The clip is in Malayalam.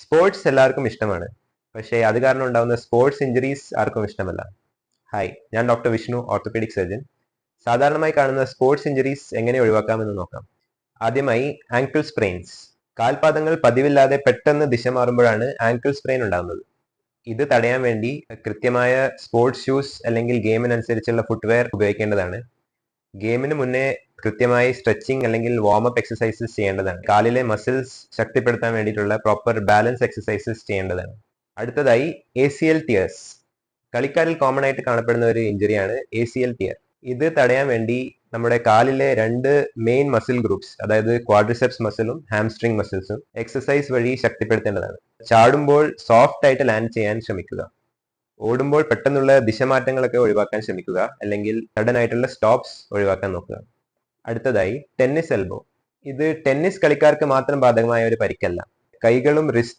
സ്പോർട്സ് എല്ലാവർക്കും ഇഷ്ടമാണ്, പക്ഷേ അത് കാരണം ഉണ്ടാകുന്ന സ്പോർട്സ് ഇഞ്ചുറീസ് ആർക്കും ഇഷ്ടമല്ല. ഹായ്, ഞാൻ ഡോക്ടർ വിഷ്ണു, ഓർത്തോപീഡിക് സർജൻ. സാധാരണമായി കാണുന്ന സ്പോർട്സ് ഇഞ്ചുറീസ് എങ്ങനെ ഒഴിവാക്കാമെന്ന് നോക്കാം. ആദ്യമായി ആങ്കിൾ സ്പ്രെയിൻസ്. കാൽപാദങ്ങൾ പതിവില്ലാതെ പെട്ടെന്ന് ദിശ മാറുമ്പോഴാണ് ആങ്കിൾ സ്പ്രെയിൻ ഉണ്ടാകുന്നത്. ഇത് തടയാൻ വേണ്ടി കൃത്യമായ സ്പോർട്സ് ഷൂസ് അല്ലെങ്കിൽ ഗെയിമിനനുസരിച്ചുള്ള ഫുട്വെയർ ഉപയോഗിക്കേണ്ടതാണ്. ഗെയിമിന് മുന്നേ കൃത്യമായി സ്ട്രെച്ചിങ് അല്ലെങ്കിൽ വാം-അപ്പ് എക്സസൈസസ് ചെയ്യേണ്ടതാണ്. കാലിലെ മസിൽസ് ശക്തിപ്പെടുത്താൻ വേണ്ടിയിട്ടുള്ള പ്രോപ്പർ ബാലൻസ് എക്സസൈസസ് ചെയ്യേണ്ടതാണ്. അടുത്തതായി ACL ടിയേഴ്സ്. കളിക്കാരിൽ കോമൺ ആയിട്ട് കാണപ്പെടുന്ന ഒരു ഇഞ്ചുറിയാണ് ACL ടിയർ. ഇത് തടയാൻ വേണ്ടി നമ്മുടെ കാലിലെ 2 മെയിൻ മസിൽ ഗ്രൂപ്പ്സ്, അതായത് ക്വാഡ്രിസെപ്സ് മസിലും ഹാംസ്ട്രിങ് മസിൽസും എക്സസൈസ് വഴി ശക്തിപ്പെടുത്തേണ്ടതാണ്. ചാടുമ്പോൾ സോഫ്റ്റ് ആയിട്ട് ലാൻഡ് ചെയ്യാൻ ശ്രമിക്കുക. ഓടുമ്പോൾ പെട്ടെന്നുള്ള ദിശമാറ്റങ്ങളൊക്കെ ഒഴിവാക്കാൻ ശ്രമിക്കുക, അല്ലെങ്കിൽ സഡൻ ആയിട്ടുള്ള സ്റ്റോപ്സ് ഒഴിവാക്കാൻ നോക്കുക. അടുത്തതായി ടെന്നീസ് എൽബോ. ഇത് ടെന്നീസ് കളിക്കാർക്ക് മാത്രം ബാധകമായ ഒരു പരിക്കല്ല. കൈകളും